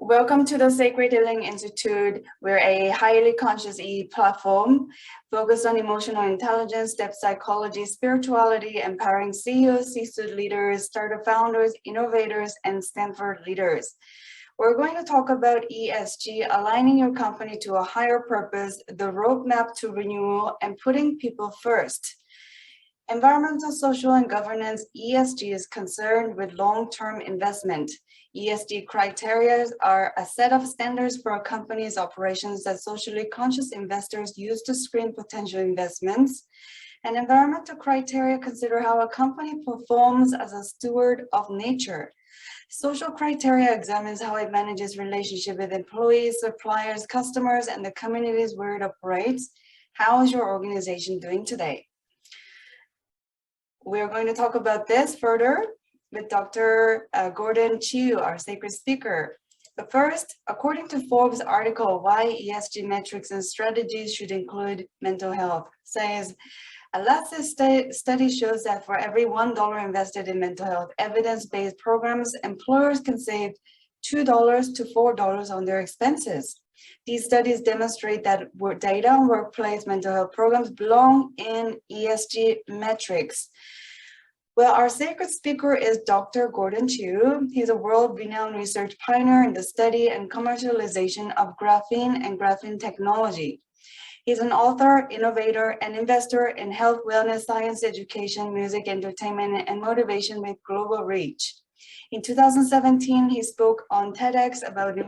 Welcome to the Sacred Healing Institute. We're a highly conscious platform focused on emotional intelligence, depth psychology, spirituality, empowering CEOs, C-suite leaders, startup founders, innovators, and Stanford leaders. We're going to talk about ESG, aligning your company to a higher purpose, the roadmap to renewal, and putting people first. Environmental, social, and governance, ESG is concerned with long-term investment. ESG criteria are a set of standards for a company's operations that socially conscious investors use to screen potential investments. And environmental criteria consider how a company performs as a steward of nature. Social criteria examines how it manages relationship with employees, suppliers, customers, and the communities where it operates. How is your organization doing today? We're going to talk about this further with Dr. Gordon Chiu, our sacred speaker. But first, according to Forbes' article, Why ESG Metrics and Strategies Should Include Mental Health, says, a latest study shows that for every $1 invested in mental health evidence-based programs, employers can save $2 to $4 on their expenses. These studies demonstrate that data on workplace mental health programs belong in ESG metrics. Well, our sacred speaker is Dr. Gordon Chiu. He's a world-renowned research pioneer in the study and commercialization of graphene and graphene technology. He's an author, innovator, and investor in health, wellness, science, education, music, entertainment, and motivation with global reach. In 2017, he spoke on TEDx about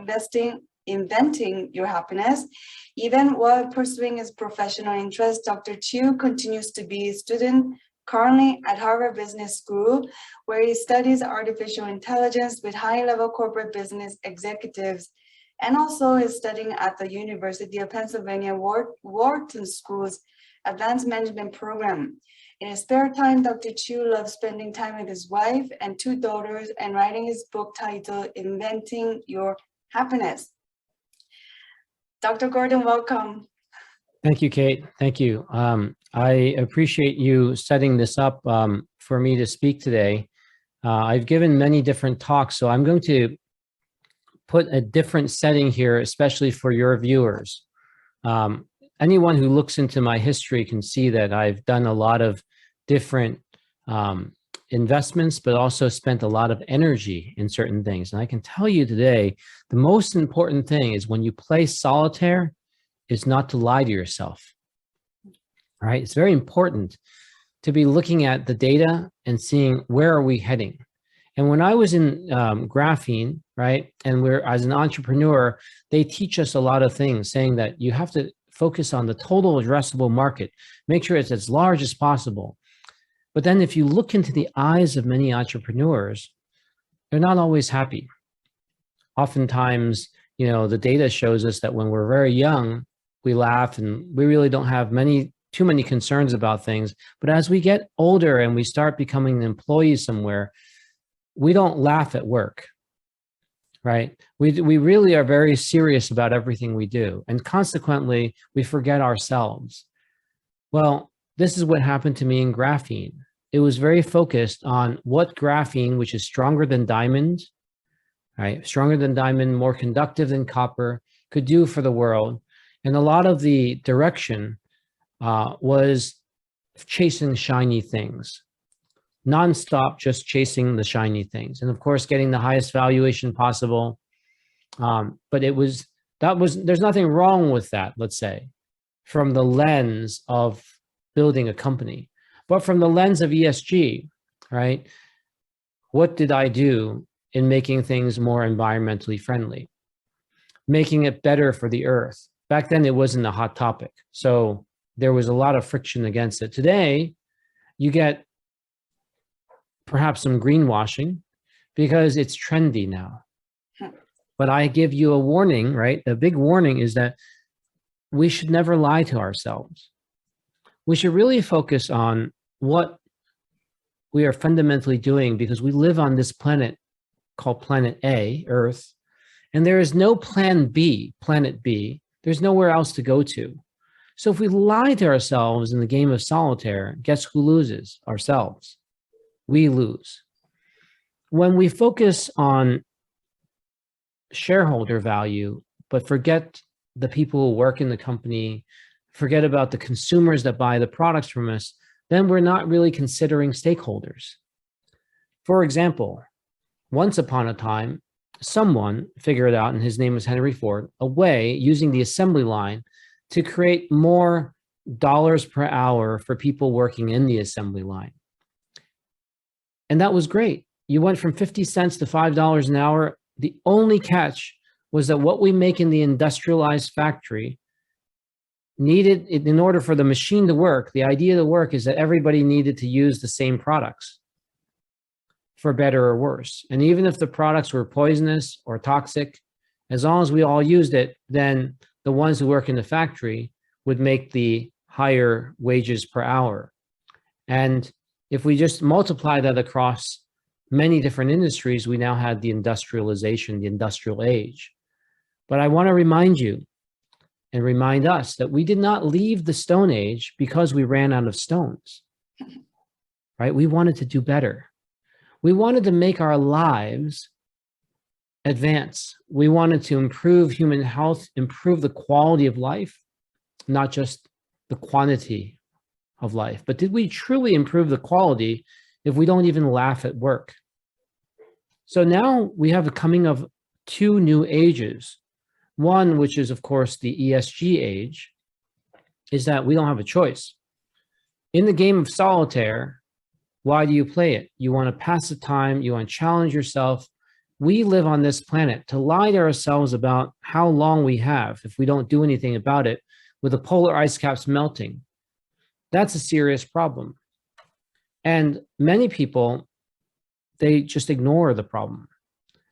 inventing your happiness. Even while pursuing his professional interests, Dr. Chiu continues to be a student currently at Harvard Business School, where he studies artificial intelligence with high-level corporate business executives, and also is studying at the University of Pennsylvania Wharton School's Advanced Management Program. In his spare time, Dr. Chiu loves spending time with his wife and 2 daughters and writing his book titled Inventing Your Happiness. Dr. Gordon, welcome. Thank you, Kate. Thank you. I appreciate you setting this up for me to speak today. I've given many different talks, so I'm going to put a different setting here, especially for your viewers. Anyone who looks into my history can see that I've done a lot of different investments, but also spent a lot of energy in certain things. And I can tell you today, the most important thing is when you play solitaire, is not to lie to yourself. All right, it's very important to be looking at the data and seeing where are we heading. And when I was in graphene, right, and as an entrepreneur, they teach us a lot of things, saying that you have to focus on the total addressable market, make sure it's as large as possible. But then if you look into the eyes of many entrepreneurs, they're not always happy. Oftentimes, you know, the data shows us that when we're very young, we laugh and we really don't have too many concerns about things. But as we get older and we start becoming an employee somewhere, we don't laugh at work, right? We really are very serious about everything we do. And consequently, we forget ourselves. Well, this is what happened to me in graphene. It was very focused on what graphene, which is stronger than diamond, right? Stronger than diamond, more conductive than copper, could do for the world. And a lot of the direction was chasing shiny things, nonstop, just chasing the shiny things. And of course, getting the highest valuation possible. But there's nothing wrong with that, let's say, from the lens of building a company. But from the lens of ESG, right? What did I do in making things more environmentally friendly? Making it better for the earth. Back then, it wasn't a hot topic. So there was a lot of friction against it. Today, you get perhaps some greenwashing because it's trendy now. But I give you a warning, right? A big warning is that we should never lie to ourselves. We should really focus on what we are fundamentally doing, because we live on this planet called Planet A, Earth, and there is no plan B, Planet B. There's nowhere else to go to. So if we lie to ourselves in the game of solitaire, guess who loses? Ourselves. We lose. When we focus on shareholder value, but forget the people who work in the company, forget about the consumers that buy the products from us, then we're not really considering stakeholders. For example, once upon a time, someone figured out, and his name was Henry Ford, a way using the assembly line to create more dollars per hour for people working in the assembly line. And that was great. You went from 50 cents to $5 an hour. The only catch was that what we make in the industrialized factory needed, in order for the machine to work, the idea to work is that everybody needed to use the same products, for better or worse. And even if the products were poisonous or toxic, as long as we all used it, then the ones who work in the factory would make the higher wages per hour. And if we just multiply that across many different industries, we now had the industrialization, the industrial age. But I want to remind you and remind us that we did not leave the Stone Age because we ran out of stones, right? We wanted to do better. We wanted to make our lives advance. We wanted to improve human health, improve the quality of life, not just the quantity of life. But did we truly improve the quality if we don't even laugh at work? So now we have a coming of two new ages. One, which is, of course, the ESG age, is that we don't have a choice. In the game of solitaire, why do you play it? You want to pass the time, you want to challenge yourself. We live on this planet to lie to ourselves about how long we have if we don't do anything about it, with the polar ice caps melting. That's a serious problem. And many people, they just ignore the problem.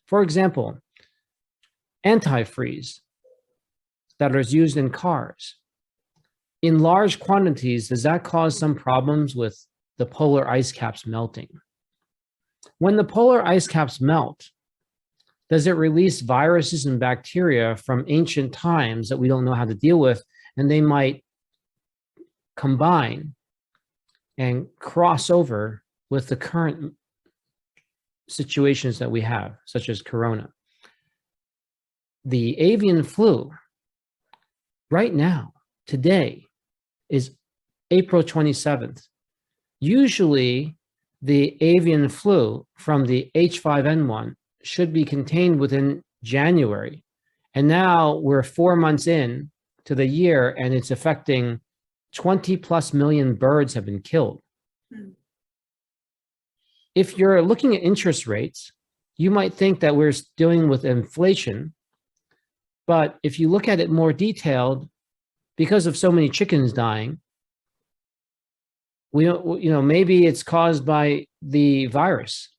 For example, antifreeze that is used in cars. In large quantities, does that cause some problems with the polar ice caps melting? When the polar ice caps melt, does it release viruses and bacteria from ancient times that we don't know how to deal with, and they might combine and cross over with the current situations that we have, such as corona? The avian flu right now, today, is April 27th. Usually, the avian flu from the H5N1 should be contained within January. And now we're 4 months in to the year, and it's affecting 20 plus million birds have been killed. If you're looking at interest rates, you might think that we're dealing with inflation. But if you look at it more detailed, because of so many chickens dying, maybe it's caused by the virus.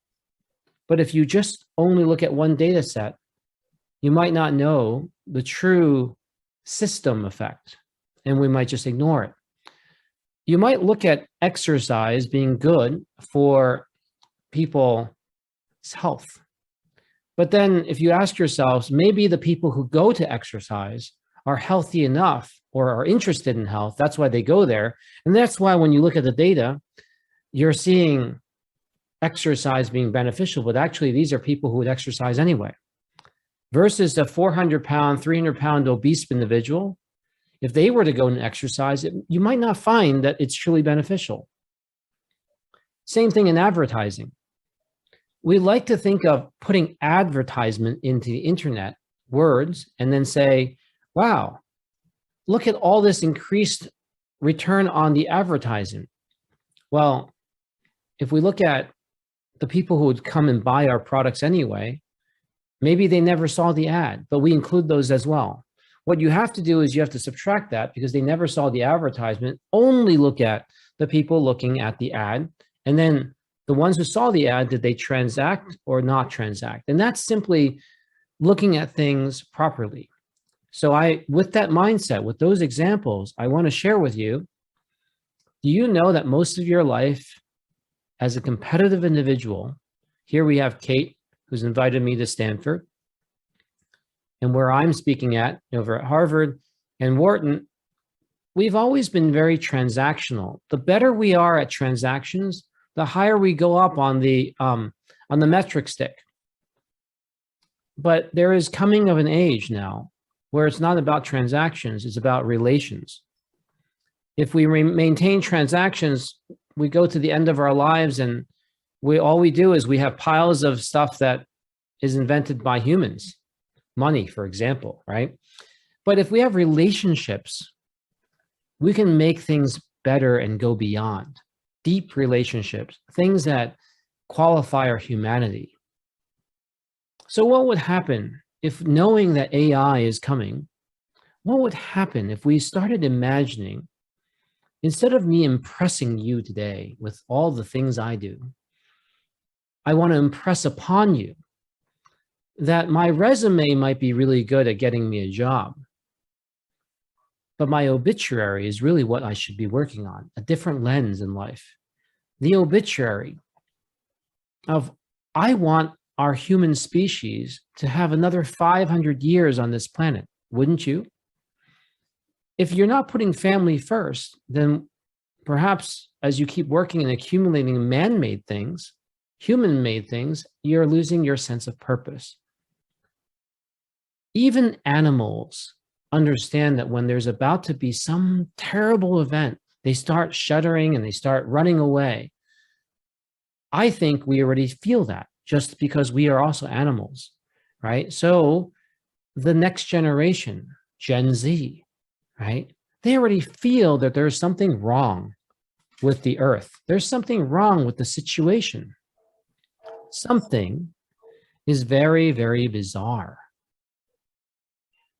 But if you just only look at one data set, you might not know the true system effect, and we might just ignore it. You might look at exercise being good for people's health. But then if you ask yourselves, maybe the people who go to exercise are healthy enough or are interested in health. That's why they go there. And that's why when you look at the data, you're seeing exercise being beneficial, but actually these are people who would exercise anyway. Versus a 400-pound, 300-pound obese individual, if they were to go and exercise, you might not find that it's truly beneficial. Same thing in advertising. We like to think of putting advertisement into the internet, words, and then say, wow, look at all this increased return on the advertising. Well, if we look at the people who would come and buy our products anyway, maybe they never saw the ad, but we include those as well. What you have to do is you have to subtract that because they never saw the advertisement. Only look at the people looking at the ad, and then the ones who saw the ad, did they transact or not transact? And that's simply looking at things properly. So with that mindset, with those examples, I want to share with you, do you know that most of your life as a competitive individual, here we have Kate, who's invited me to Stanford, and where I'm speaking at over at Harvard and Wharton, we've always been very transactional. The better we are at transactions, the higher we go up on the metric stick. But there is coming of an age now where it's not about transactions, it's about relations. If we maintain transactions, we go to the end of our lives and all we do is we have piles of stuff that is invented by humans, money, for example, right? But if we have relationships, we can make things better and go beyond. Deep relationships, things that qualify our humanity. So what would happen if, knowing that AI is coming, what would happen if we started imagining, instead of me impressing you today with all the things I do, I want to impress upon you that my resume might be really good at getting me a job, but my obituary is really what I should be working on, a different lens in life. The obituary of, I want our human species to have another 500 years on this planet, wouldn't you? If you're not putting family first, then perhaps as you keep working and accumulating man-made things, human-made things, you're losing your sense of purpose. Even animals understand that when there's about to be some terrible event, they start shuddering and they start running away. I think we already feel that just because we are also animals, right? So the next generation, Gen Z, right? They already feel that there's something wrong with the earth. There's something wrong with the situation. Something is very, very bizarre.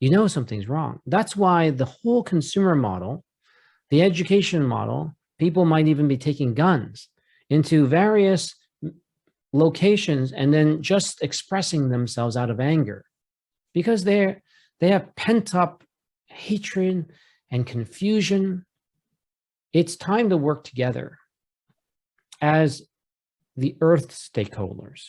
You know something's wrong. That's why the whole consumer model, the education model, people might even be taking guns into various locations and then just expressing themselves out of anger because they have pent up hatred and confusion. It's time to work together as the earth stakeholders.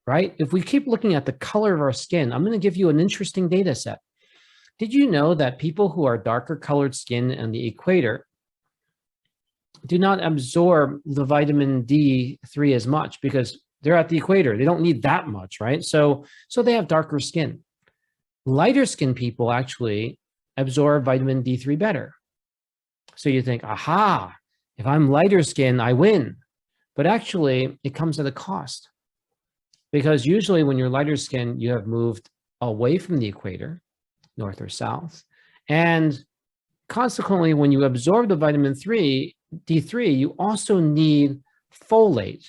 Right? If we keep looking at the color of our skin, I'm going to give you an interesting data set. Did you know that people who are darker colored skin on the equator do not absorb the vitamin D3 as much because they're at the equator. They don't need that much, right? So they have darker skin. Lighter skin people actually absorb vitamin D3 better. So you think, aha, if I'm lighter skin, I win. But actually, it comes at a cost. Because usually when you're lighter skin, you have moved away from the equator, north or south. And consequently, when you absorb the vitamin D3, you also need folate.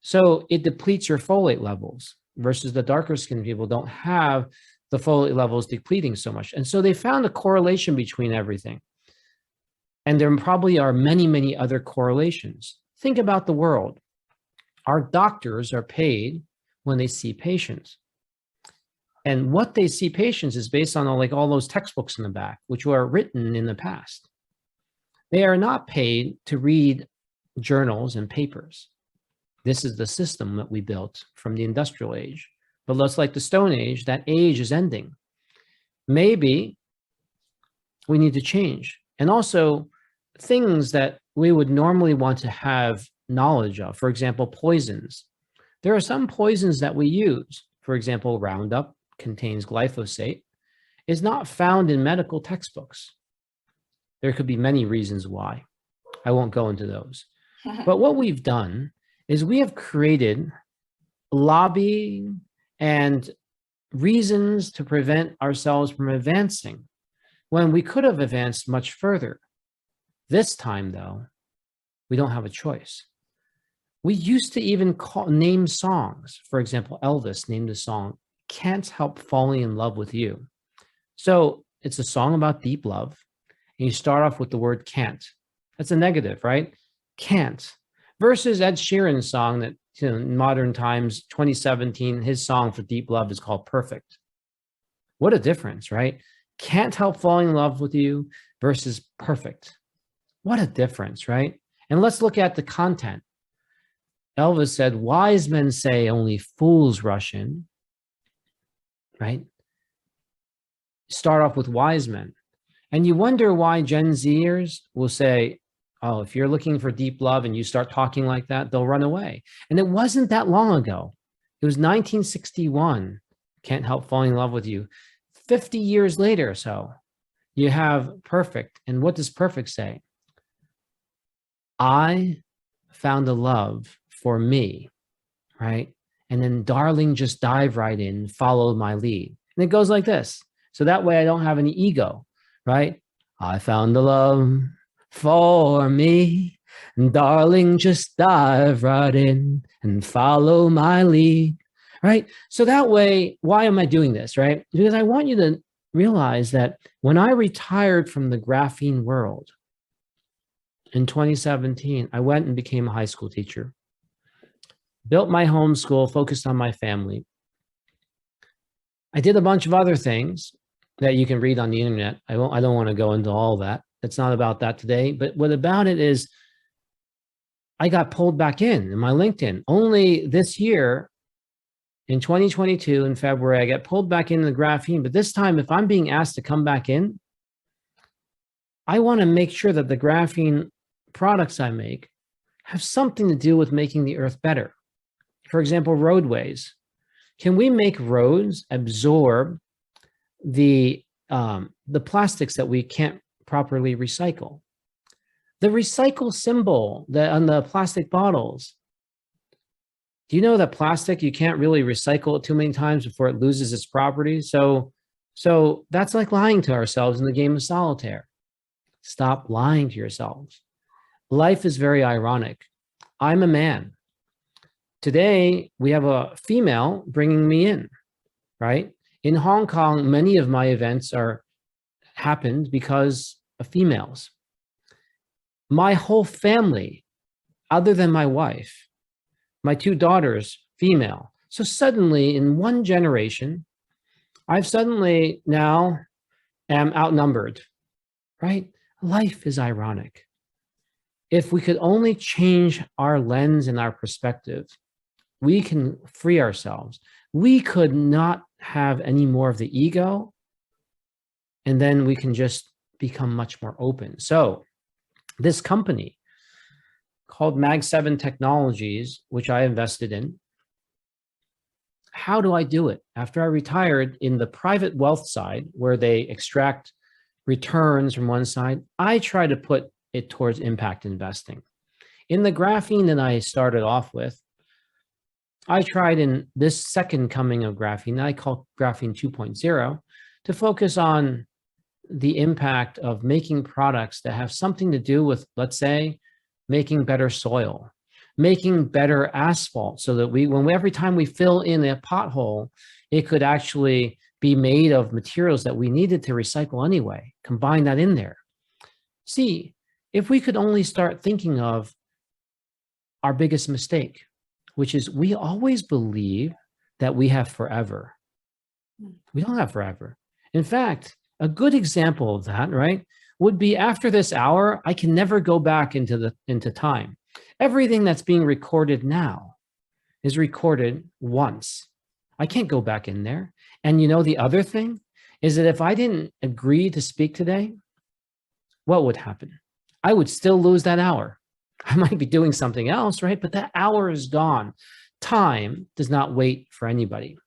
So it depletes your folate levels versus the darker skinned people don't have the folate levels depleting so much. And so they found a correlation between everything. And there probably are many, many other correlations. Think about the world. Our doctors are paid when they see patients. And what they see patients is based on all those textbooks in the back, which were written in the past. They are not paid to read journals and papers. This is the system that we built from the industrial age. But just like the Stone Age, that age is ending. Maybe we need to change. And also things that we would normally want to have knowledge of, for example, poisons. There are some poisons that we use. For example, Roundup contains glyphosate, is not found in medical textbooks. There could be many reasons why. I won't go into those. But what we've done is we have created lobbying and reasons to prevent ourselves from advancing when we could have advanced much further. This time, though, we don't have a choice. We used to even name songs. For example, Elvis named a song, Can't Help Falling in Love with You. So it's a song about deep love. And you start off with the word can't. That's a negative, right? Can't. Versus Ed Sheeran's song that, in modern times, 2017, his song for deep love is called Perfect. What a difference, right? Can't help falling in love with you versus perfect. What a difference, right? And let's look at the content. Elvis said, wise men say only fools rush in, right? Start off with wise men. And you wonder why Gen Zers will say, oh, if you're looking for deep love and you start talking like that, they'll run away. And it wasn't that long ago. It was 1961. Can't help falling in love with you. 50 years later or so, you have perfect. And what does perfect say? I found a love for me, right? And then darling, just dive right in, follow my lead. And it goes like this. So that way I don't have any ego, right? I found the love for me. And darling, just dive right in and follow my lead, right? So that way, why am I doing this, right? Because I want you to realize that when I retired from the graphene world in 2017, I went and became a high school teacher, built my home school, focused on my family. I did a bunch of other things that you can read on the internet. I don't want to go into all that. It's not about that today. But what about it is I got pulled back in my LinkedIn. Only this year, in 2022, in February, I got pulled back into the graphene. But this time, if I'm being asked to come back in, I want to make sure that the graphene products I make have something to do with making the earth better. For example, roadways. Can we make roads absorb the plastics that we can't properly recycle? The recycle symbol that on the plastic bottles. Do you know that plastic, you can't really recycle it too many times before it loses its properties? So that's like lying to ourselves in the game of solitaire. Stop lying to yourselves. Life is very ironic. I'm a man. Today, we have a female bringing me in, right? In Hong Kong, many of my events happened because of females. My whole family, other than my wife, my two daughters, female. So suddenly, in one generation, I've suddenly now am outnumbered, right? Life is ironic. If we could only change our lens and our perspective, we can free ourselves. We could not have any more of the ego, and then we can just become much more open. So this company called Mag7 Technologies, which I invested in, how do I do it? After I retired in the private wealth side, where they extract returns from one side, I try to put it towards impact investing. In the graphene that I started off with, I tried in this second coming of graphene, I call graphene 2.0, to focus on the impact of making products that have something to do with, let's say, making better soil, making better asphalt, so that every time we fill in a pothole, it could actually be made of materials that we needed to recycle anyway. Combine that in there. See, if we could only start thinking of our biggest mistake, which is we always believe that we have forever. We don't have forever. In fact, a good example of that, right, would be after this hour, I can never go back into time. Everything that's being recorded now is recorded once. I can't go back in there. And you know, the other thing is that if I didn't agree to speak today, what would happen? I would still lose that hour. I might be doing something else, right? But that hour is gone. Time does not wait for anybody.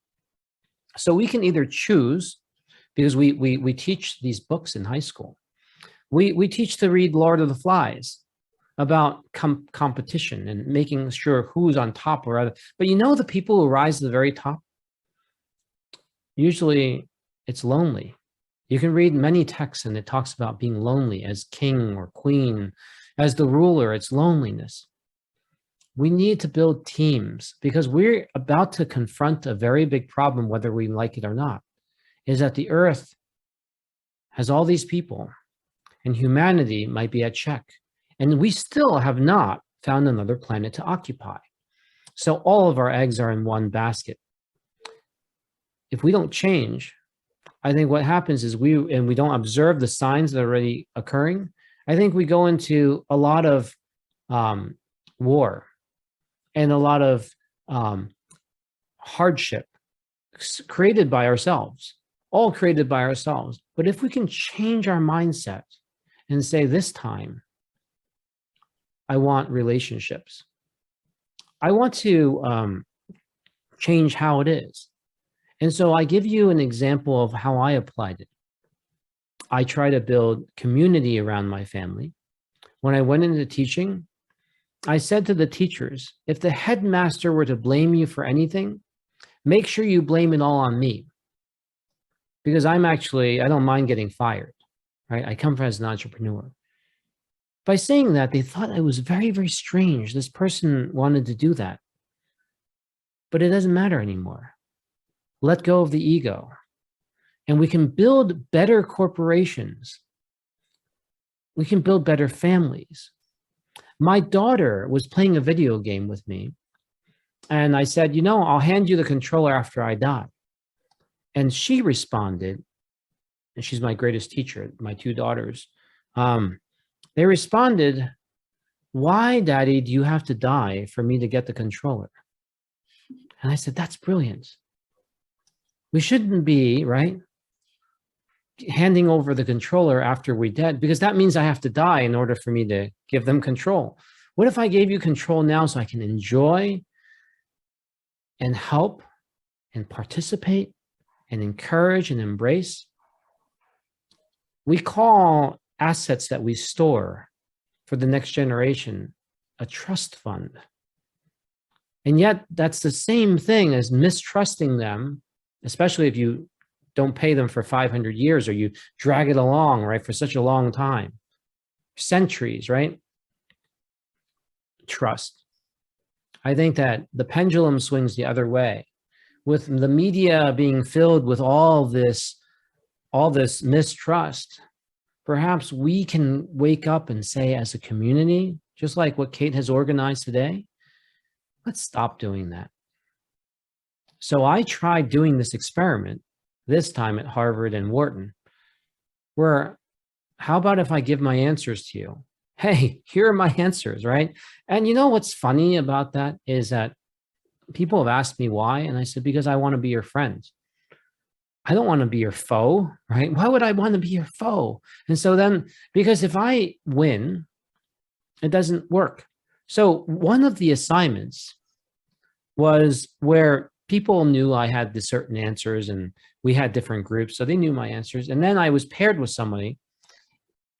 So we can either choose, because we teach these books in high school. We teach to read Lord of the Flies about competition and making sure who's on top or other. But you know, the people who rise to the very top, usually it's lonely. You can read many texts and it talks about being lonely as king or queen. As the ruler, it's loneliness. We need to build teams because we're about to confront a very big problem, whether we like it or not, is that the earth has all these people and humanity might be at check. And we still have not found another planet to occupy. So all of our eggs are in one basket. If we don't change, I think what happens is we don't observe the signs that are already occurring. I think we go into a lot of war and a lot of hardship created by ourselves, all created by ourselves. But if we can change our mindset and say, this time, I want relationships. I want to change how it is. And so I give you an example of how I applied it. I try to build community around my family. When I went into teaching, I said to the teachers, if the headmaster were to blame you for anything, make sure you blame it all on me. Because I don't mind getting fired, right? I come from as an entrepreneur. By saying that, they thought it was very, very strange. This person wanted to do that. But it doesn't matter anymore. Let go of the ego. And we can build better corporations. We can build better families. My daughter was playing a video game with me. And I said, I'll hand you the controller after I die. And she responded, and she's my greatest teacher, my two daughters. They responded, why, Daddy, do you have to die for me to get the controller? And I said, that's brilliant. We shouldn't be, right, handing over the controller after we're dead, because that means I have to die in order for me to give them control. What if I gave you control now so I can enjoy and help and participate and encourage and embrace? We call assets that we store for the next generation a trust fund. And yet that's the same thing as mistrusting them, especially if you don't pay them for 500 years or you drag it along, right, for such a long time, centuries, right? Trust. I think that the pendulum swings the other way. With the media being filled with all this mistrust, perhaps we can wake up and say as a community, just like what Kate has organized today, let's stop doing that. So I tried doing this experiment, this time at Harvard and Wharton, where how about if I give my answers to you? Hey, here are my answers, right? And you know what's funny about that is that people have asked me why, and I said, because I want to be your friend. I don't want to be your foe, right? Why would I want to be your foe? And so then, because if I win, it doesn't work. So one of the assignments was where people knew I had the certain answers and we had different groups, so they knew my answers. And then I was paired with somebody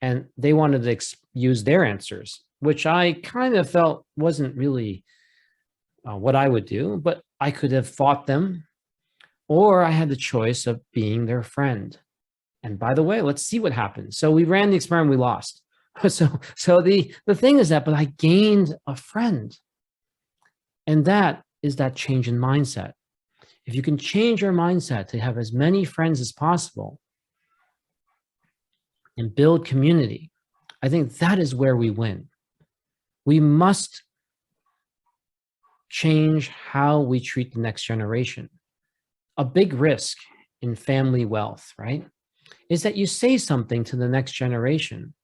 and they wanted to use their answers, which I kind of felt wasn't really what I would do, but I could have fought them, or I had the choice of being their friend. And by the way, let's see what happens. So we ran the experiment, we lost. So the thing is that, but I gained a friend. And that is that change in mindset. If you can change your mindset to have as many friends as possible and build community, I think that is where we win. We must change how we treat the next generation. A big risk in family wealth, right, is that you say something to the next generation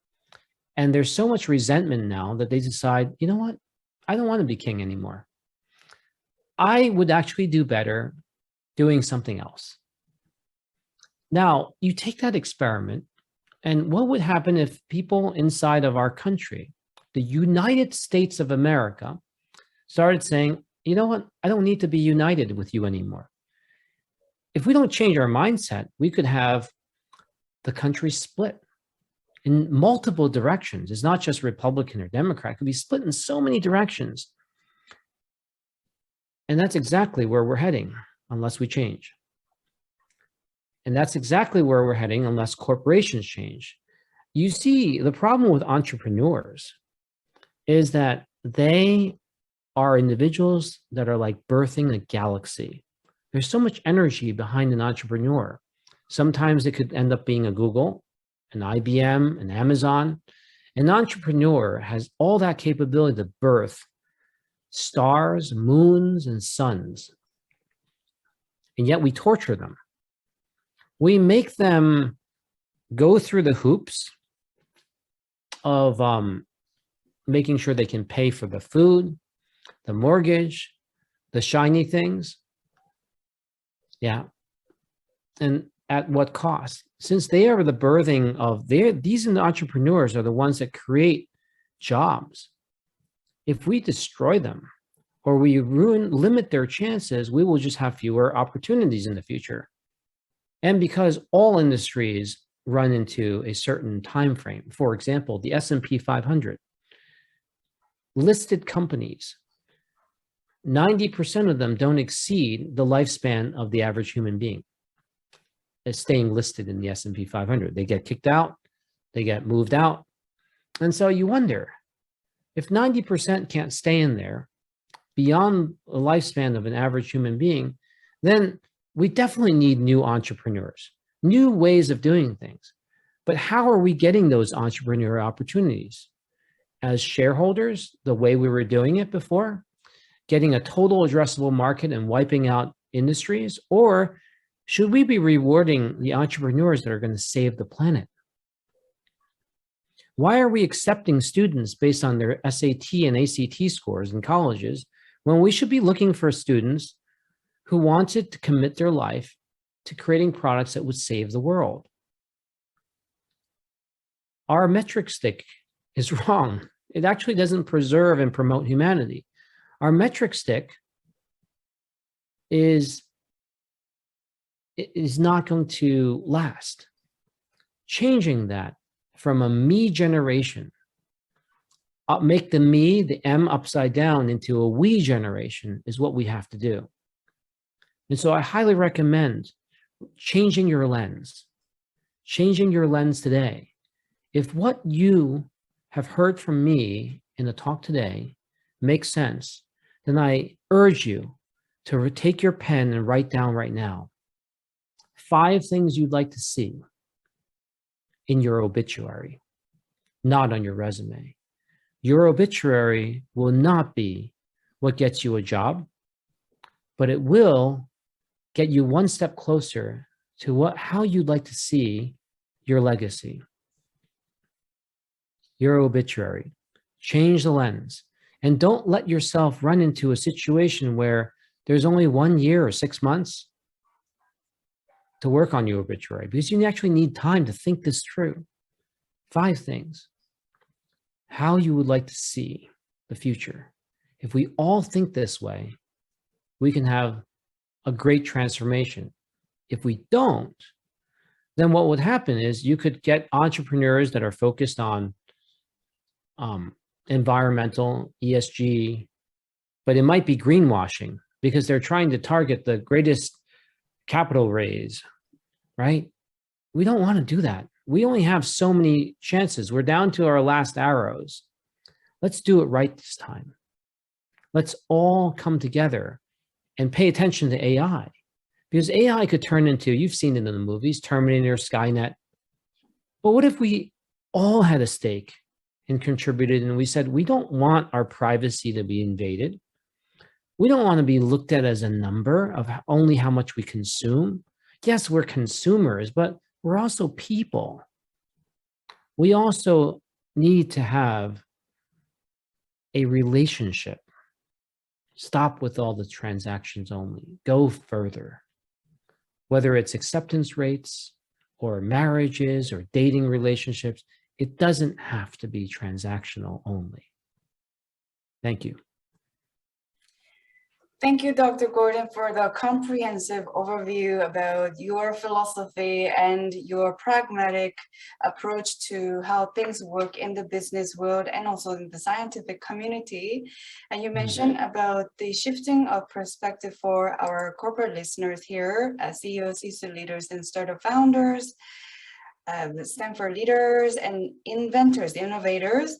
and there's so much resentment now that they decide, you know what, I don't want to be king anymore. I would actually do better doing something else. Now, you take that experiment, and what would happen if people inside of our country, the United States of America, started saying, you know what, I don't need to be united with you anymore. If we don't change our mindset, we could have the country split in multiple directions. It's not just Republican or Democrat. It could be split in so many directions. And that's exactly where we're heading unless we change. And that's exactly where we're heading unless corporations change. You see, the problem with entrepreneurs is that they are individuals that are like birthing a galaxy. There's so much energy behind an entrepreneur. Sometimes it could end up being a Google, an IBM, an Amazon. An entrepreneur has all that capability to birth stars, moons, and suns. And yet we torture them. We make them go through the hoops of making sure they can pay for the food, the mortgage, the shiny things. Yeah. And at what cost? Since they are the birthing of these entrepreneurs are the ones that create jobs. If we destroy them, or we limit their chances, we will just have fewer opportunities in the future. And because all industries run into a certain time frame, for example, the S&P 500, listed companies, 90% of them don't exceed the lifespan of the average human being as staying listed in the S&P 500. They get kicked out, they get moved out. And so you wonder, if 90% can't stay in there beyond the lifespan of an average human being, then we definitely need new entrepreneurs, new ways of doing things. But how are we getting those entrepreneurial opportunities? As shareholders, the way we were doing it before, getting a total addressable market and wiping out industries? Or should we be rewarding the entrepreneurs that are going to save the planet? Why are we accepting students based on their SAT and ACT scores in colleges when we should be looking for students who wanted to commit their life to creating products that would save the world? Our metric stick is wrong. It actually doesn't preserve and promote humanity. Our metric stick is not going to last. Changing that from a me generation, make the me, the M upside down into a we generation is what we have to do. And so I highly recommend changing your lens today. If what you have heard from me in the talk today makes sense, then I urge you to take your pen and write down right now 5 things you'd like to see in your obituary, not on your resume. Your obituary will not be what gets you a job, but it will get you one step closer to how you'd like to see your legacy. Your obituary. Change the lens. And don't let yourself run into a situation where there's only 1 year or 6 months to work on your obituary, because you actually need time to think this through. 5 things. How you would like to see the future. If we all think this way, we can have a great transformation. If we don't, then what would happen is you could get entrepreneurs that are focused on environmental, ESG, but it might be greenwashing because they're trying to target the greatest capital raise, right? We don't want to do that. We only have so many chances. We're down to our last arrows. Let's do it right this time. Let's all come together and pay attention to AI, because AI could turn into, you've seen it in the movies, Terminator, Skynet. But what if we all had a stake and contributed, and we said, we don't want our privacy to be invaded. We don't want to be looked at as a number of only how much we consume. Yes, we're consumers, but we're also people. We also need to have a relationship. Stop with all the transactions only. Go further. Whether it's acceptance rates or marriages or dating relationships, it doesn't have to be transactional only. Thank you. Thank you, Dr. Gordon, for the comprehensive overview about your philosophy and your pragmatic approach to how things work in the business world and also in the scientific community. And you mentioned about the shifting of perspective for our corporate listeners here, CEOs, C-suite leaders, and startup founders, the Stanford leaders and inventors, innovators.